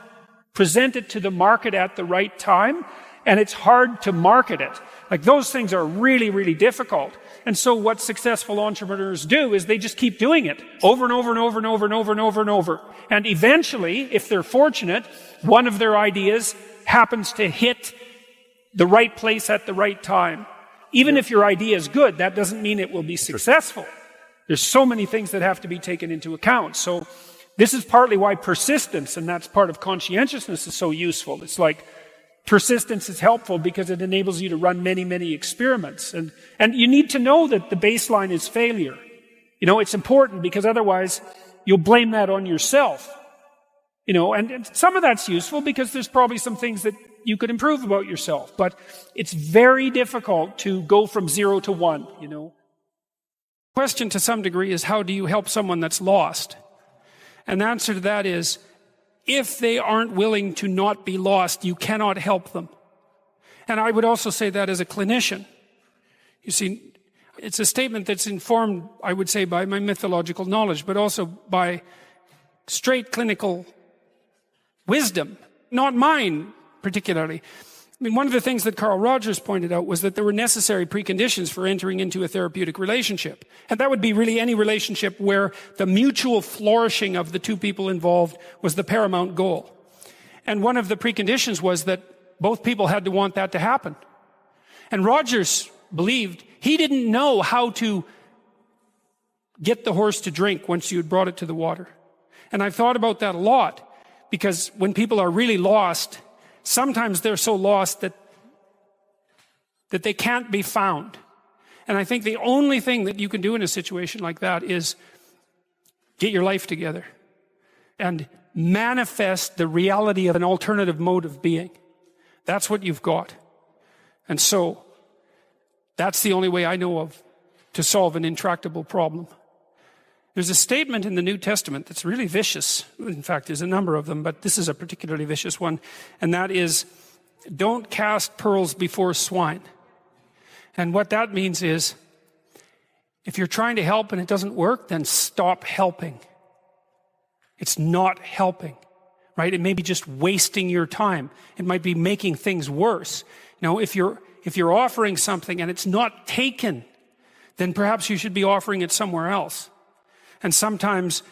S1: present it to the market at the right time, and it's hard to market it. Like, those things are really, really difficult. And so what successful entrepreneurs do is they just keep doing it over and over and over and over and over and over and over. And eventually, if they're fortunate, one of their ideas happens to hit the right place at the right time. Even if your idea is good, that doesn't mean it will be successful. There's so many things that have to be taken into account. So this is partly why persistence, and that's part of conscientiousness, is so useful. It's like persistence is helpful because it enables you to run many, many experiments. And you need to know that the baseline is failure. It's important, because otherwise you'll blame that on yourself. And some of that's useful because there's probably some things that you could improve about yourself. But it's very difficult to go from 0 to 1, Question to some degree is, how do you help someone that's lost? And the answer to that is, if they aren't willing to not be lost, you cannot help them. And I would also say that as a clinician. You see, it's a statement that's informed, I would say, by my mythological knowledge, but also by straight clinical wisdom, not mine particularly. I mean, one of the things that Carl Rogers pointed out was that there were necessary preconditions for entering into a therapeutic relationship. And that would be really any relationship where the mutual flourishing of the two people involved was the paramount goal. And one of the preconditions was that both people had to want that to happen. And Rogers believed he didn't know how to get the horse to drink once you had brought it to the water. And I've thought about that a lot, because when people are really lost, sometimes they're so lost that they can't be found. And I think the only thing that you can do in a situation like that is get your life together and manifest the reality of an alternative mode of being. That's what you've got. And so that's the only way I know of to solve an intractable problem. There's a statement in the New Testament that's really vicious. In fact, there's a number of them, but this is a particularly vicious one. And that is, don't cast pearls before swine. And what that means is, if you're trying to help and it doesn't work, then stop helping. It's not helping, right? It may be just wasting your time. It might be making things worse. If you're offering something and it's not taken, then perhaps you should be offering it somewhere else. And sometimes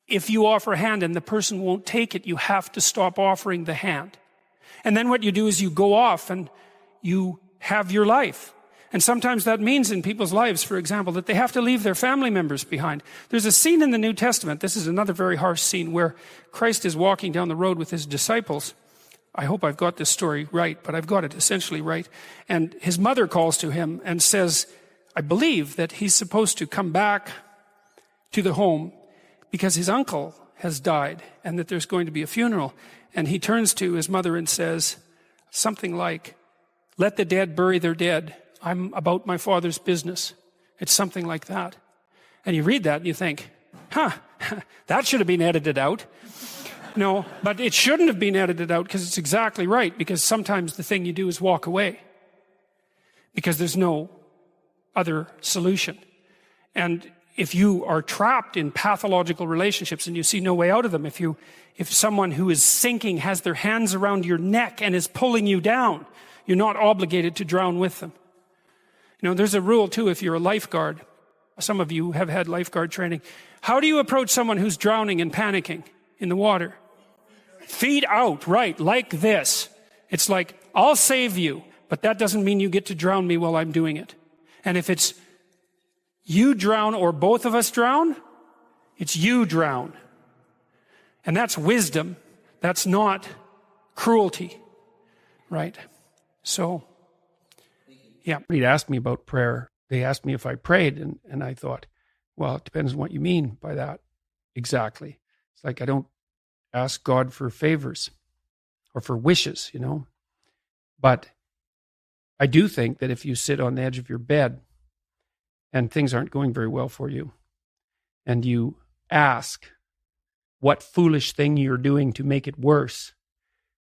S1: if you offer a hand and the person won't take it, you have to stop offering the hand. And then what you do is you go off and you have your life. And sometimes that means in people's lives, for example, that they have to leave their family members behind. There's a scene in the New Testament, this is another very harsh scene, where Christ is walking down the road with his disciples. I hope I've got this story right, but I've got it essentially right. And his mother calls to him and says, I believe that he's supposed to come back to the home because his uncle has died and that there's going to be a funeral. And he turns to his mother and says something like, let the dead bury their dead. I'm about my Father's business. It's something like that. And you read that and you think, that should have been edited out. No, but it shouldn't have been edited out because it's exactly right, because sometimes the thing you do is walk away because there's no other solution. And if you are trapped in pathological relationships and you see no way out of them, if someone who is sinking has their hands around your neck and is pulling you down, you're not obligated to drown with them. There's a rule too if you're a lifeguard. Some of you have had lifeguard training. How do you approach someone who's drowning and panicking in the water? Feet out, right, like this. It's like, I'll save you, but that doesn't mean you get to drown me while I'm doing it. And if it's you drown or both of us drown, it's you drown. And that's wisdom. That's not cruelty, right? So, yeah. Somebody asked me about prayer. They asked me if I prayed, and I thought, well, it depends on what you mean by that exactly. It's like I don't ask God for favors or for wishes, But I do think that if you sit on the edge of your bed and things aren't going very well for you, and you ask what foolish thing you're doing to make it worse,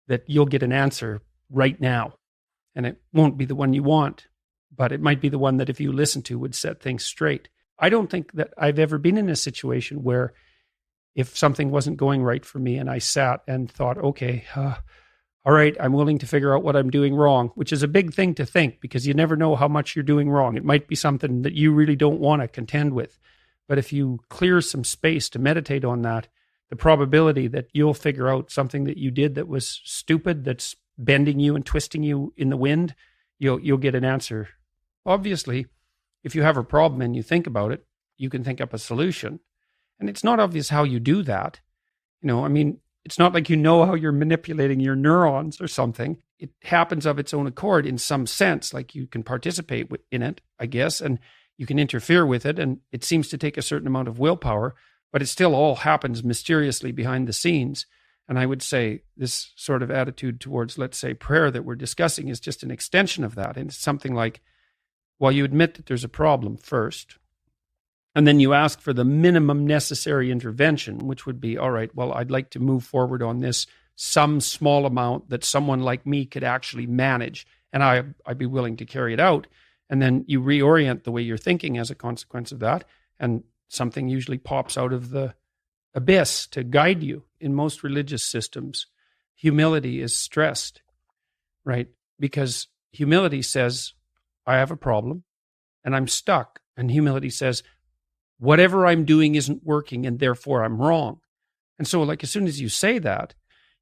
S1: that you'll get an answer right now. And it won't be the one you want, but it might be the one that if you listen to would set things straight. I don't think that I've ever been in a situation where if something wasn't going right for me and I sat and thought, okay, all right, I'm willing to figure out what I'm doing wrong, which is a big thing to think because you never know how much you're doing wrong. It might be something that you really don't want to contend with. But if you clear some space to meditate on that, the probability that you'll figure out something that you did that was stupid, that's bending you and twisting you in the wind, you'll get an answer. Obviously, if you have a problem and you think about it, you can think up a solution. And it's not obvious how you do that. It's not like how you're manipulating your neurons or something. It happens of its own accord in some sense, like you can participate in it, I guess, and you can interfere with it, and it seems to take a certain amount of willpower, but it still all happens mysteriously behind the scenes. And I would say this sort of attitude towards, let's say, prayer that we're discussing is just an extension of that. And it's something like, well, you admit that there's a problem first, and then you ask for the minimum necessary intervention, which would be, all right, well, I'd like to move forward on this, some small amount that someone like me could actually manage, and I'd be willing to carry it out. And then you reorient the way you're thinking as a consequence of that, and something usually pops out of the abyss to guide you. In most religious systems, humility is stressed, right? Because humility says, I have a problem and I'm stuck. And humility says, whatever I'm doing isn't working and therefore I'm wrong. And so like as soon as you say that,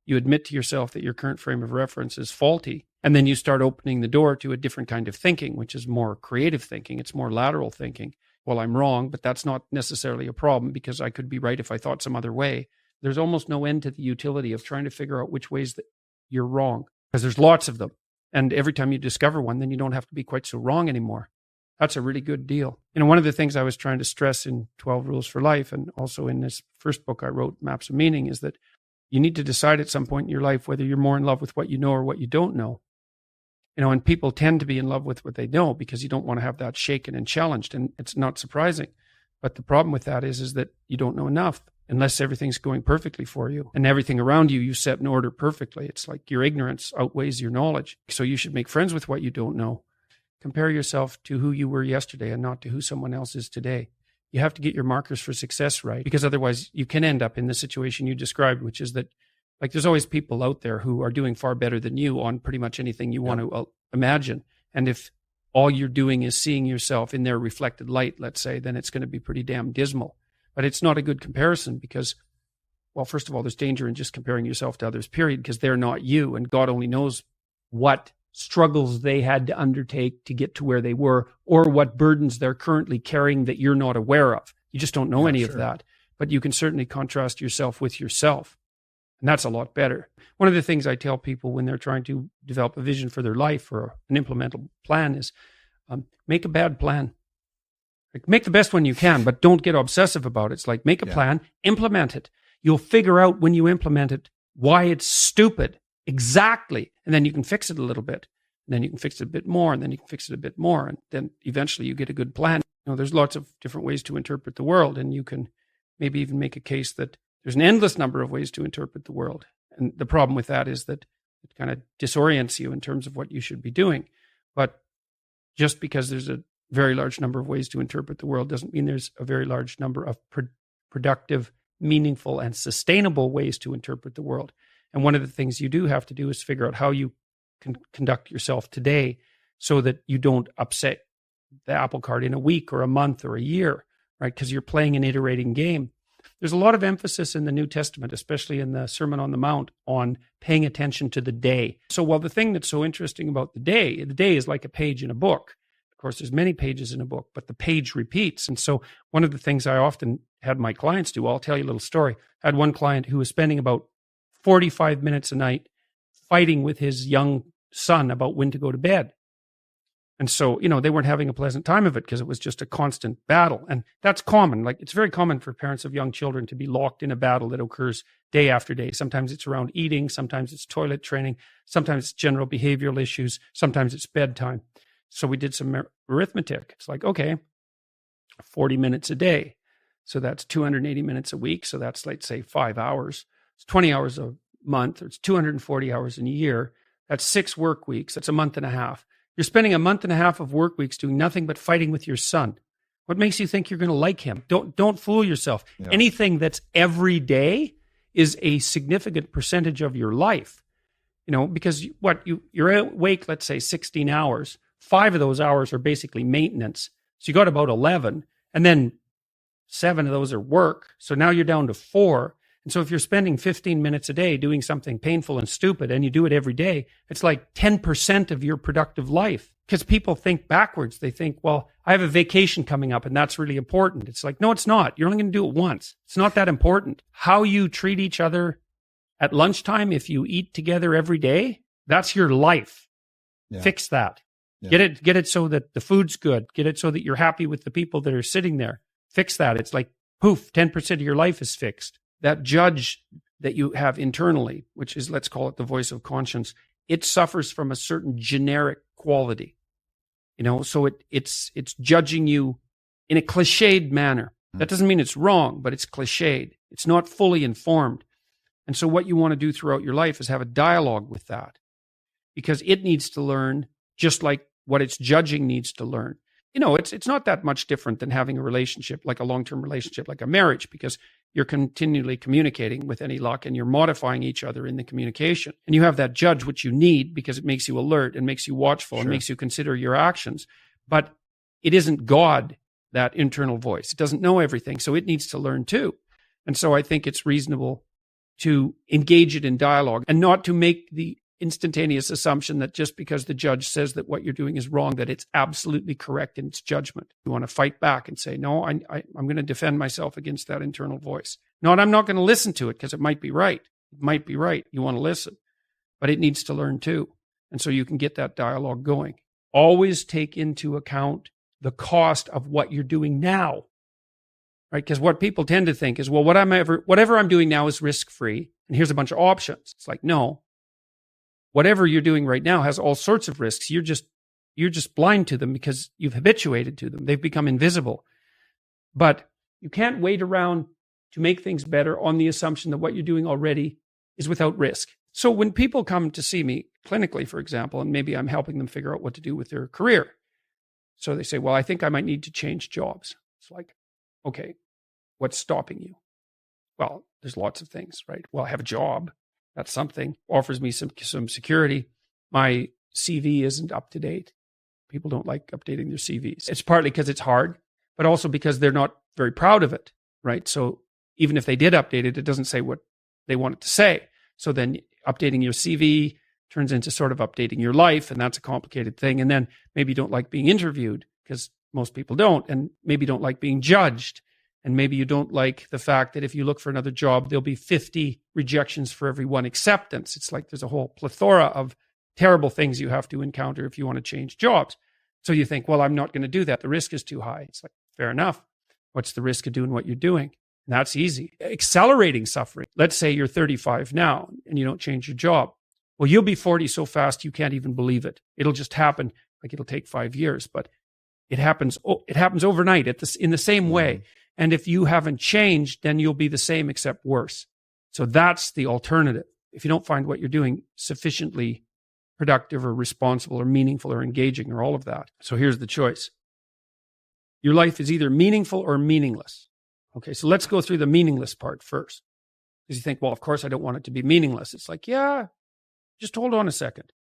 S1: you admit to yourself that your current frame of reference is faulty. And then you start opening the door to a different kind of thinking, which is more creative thinking. It's more lateral thinking. Well, I'm wrong, but that's not necessarily a problem because I could be right if I thought some other way. There's almost no end to the utility of trying to figure out which ways that you're wrong, because there's lots of them. And every time you discover one, then you don't have to be quite so wrong anymore. That's a really good deal. One of the things I was trying to stress in 12 Rules for Life, and also in this first book I wrote, Maps of Meaning, is that you need to decide at some point in your life whether you're more in love with what you know or what you don't know. And people tend to be in love with what they know because you don't want to have that shaken and challenged, and it's not surprising. But the problem with that is that you don't know enough unless everything's going perfectly for you and everything around you set in order perfectly. It's like your ignorance outweighs your knowledge. So you should make friends with what you don't know. Compare yourself to who you were yesterday and not to who someone else is today. You have to get your markers for success right, because otherwise you can end up in the situation you described, which is that there's always people out there who are doing far better than you on pretty much anything you want to imagine. And if all you're doing is seeing yourself in their reflected light, let's say, then it's going to be pretty damn dismal. But it's not a good comparison because, well, first of all, there's danger in just comparing yourself to others, period, because they're not you. And God only knows what struggles they had to undertake to get to where they were, or what burdens they're currently carrying that you're not aware of. You just don't know any of that. But you can certainly contrast yourself with yourself. And that's a lot better. One of the things I tell people when they're trying to develop a vision for their life or an implementable plan is make a bad plan. Like, make the best one you can, but don't get obsessive about it. It's like, make a plan, implement it. You'll figure out when you implement it why it's stupid. Exactly. And then you can fix it a little bit. And then you can fix it a bit more. And then you can fix it a bit more. And then eventually you get a good plan. You know, there's lots of different ways to interpret the world. And you can maybe even make a case that there's an endless number of ways to interpret the world. And the problem with that is that it kind of disorients you in terms of what you should be doing. But just because there's a very large number of ways to interpret the world doesn't mean there's a very large number of productive, meaningful, and sustainable ways to interpret the world. And one of the things you do have to do is figure out how you can conduct yourself today so that you don't upset the apple cart in a week or a month or a year, right? Because you're playing an iterating game. There's a lot of emphasis in the New Testament, especially in the Sermon on the Mount, on paying attention to the day. So while the thing that's so interesting about the day is like a page in a book. Of course, there's many pages in a book, but the page repeats. And so one of the things I often had my clients do, I'll tell you a little story. I had one client who was spending about 45 minutes a night fighting with his young son about when to go to bed. And so, you know, they weren't having a pleasant time of it because it was just a constant battle. And that's common. Like, it's very common for parents of young children to be locked in a battle that occurs day after day. Sometimes it's around eating. Sometimes it's toilet training. Sometimes it's general behavioral issues. Sometimes it's bedtime. So we did some arithmetic. It's like, okay, 40 minutes a day. So that's 280 minutes a week. So that's, let's say, 5 hours. It's 20 hours a month. Or it's 240 hours in a year. That's 6 work weeks. That's a month and a half. You're spending a month and a half of work weeks doing nothing but fighting with your son. What makes you think you're going to like him? Don't fool yourself. Yeah. Anything that's every day is a significant percentage of your life. You know, because you're awake, let's say 16 hours. 5 of those hours are basically maintenance. So you got about 11, and then 7 of those are work. So now you're down to 4. And so if you're spending 15 minutes a day doing something painful and stupid, and you do it every day, it's like 10% of your productive life. Because people think backwards. They think, well, I have a vacation coming up and that's really important. It's like, no, it's not. You're only going to do it once. It's not that important. How you treat each other at lunchtime, if you eat together every day, that's your life. Yeah. Fix that. Yeah. Get it so that the food's good. Get it so that you're happy with the people that are sitting there. Fix that. It's like, poof, 10% of your life is fixed. That judge that you have internally, which is, let's call it the voice of conscience, it suffers from a certain generic quality. You know, so it's judging you in a cliched manner. That doesn't mean it's wrong, but it's cliched. It's not fully informed. And so what you want to do throughout your life is have a dialogue with that, because it needs to learn just like what its judging needs to learn. You know, it's not that much different than having a relationship, like a long-term relationship, like a marriage, because you're continually communicating with any luck and you're modifying each other in the communication. And you have that judge, which you need because it makes you alert and makes you watchful and makes you consider your actions. But it isn't God, that internal voice. It doesn't know everything, so it needs to learn too. And so I think it's reasonable to engage it in dialogue and not to make the instantaneous assumption that just because the judge says that what you're doing is wrong, that it's absolutely correct in its judgment. You want to fight back and say, no, I'm going to defend myself against that internal voice. Not, I'm not going to listen to it because it might be right. It might be right. You want to listen, but it needs to learn too. And so you can get that dialogue going. Always take into account the cost of what you're doing now, right? Because what people tend to think is, well, whatever I'm doing now is risk-free, and here's a bunch of options. It's like, no. Whatever you're doing right now has all sorts of risks. You're just blind to them because you've habituated to them. They've become invisible. But you can't wait around to make things better on the assumption that what you're doing already is without risk. So when people come to see me clinically, for example, and maybe I'm helping them figure out what to do with their career. So they say, well, I think I might need to change jobs. It's like, okay, what's stopping you? Well, there's lots of things, right? Well, I have a job. That's something. Offers me some security. My CV isn't up to date. People don't like updating their CVs. It's partly because it's hard, but also because they're not very proud of it, right? So even if they did update it, it doesn't say what they want it to say. So then updating your CV turns into sort of updating your life, and that's a complicated thing. And then maybe you don't like being interviewed, because most people don't, and maybe you don't like being judged. And maybe you don't like the fact that if you look for another job, there'll be 50 rejections for every one acceptance. It's like there's a whole plethora of terrible things you have to encounter if you want to change jobs. So you think, well, I'm not going to do that. The risk is too high. It's like, fair enough. What's the risk of doing what you're doing? And that's easy. Accelerating suffering. Let's say you're 35 now and you don't change your job. Well, you'll be 40 so fast you can't even believe it. It'll just happen. Like, it'll take 5 years, but it happens overnight in the same way. And if you haven't changed, then you'll be the same except worse. So that's the alternative. If you don't find what you're doing sufficiently productive or responsible or meaningful or engaging or all of that. So here's the choice. Your life is either meaningful or meaningless. Okay, so let's go through the meaningless part first. Because you think, well, of course I don't want it to be meaningless. It's like, yeah, just hold on a second.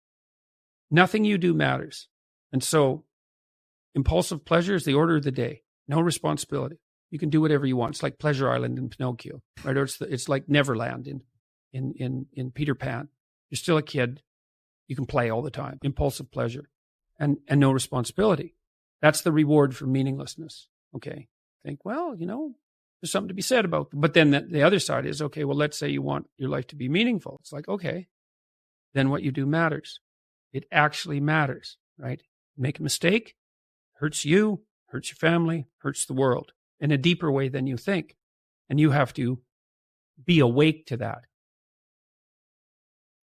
S1: Nothing you do matters. And so impulsive pleasure is the order of the day. No responsibility. You can do whatever you want. It's like Pleasure Island in Pinocchio, right? Or it's like Neverland in Peter Pan. You're still a kid. You can play all the time. Impulsive pleasure and no responsibility. That's the reward for meaninglessness. Okay. Think, well, there's something to be said about them. But then the other side is, okay, well, let's say you want your life to be meaningful. It's like, okay, then what you do matters. It actually matters, right? Make a mistake, hurts you, hurts your family, hurts the world in a deeper way than you think. And you have to be awake to that.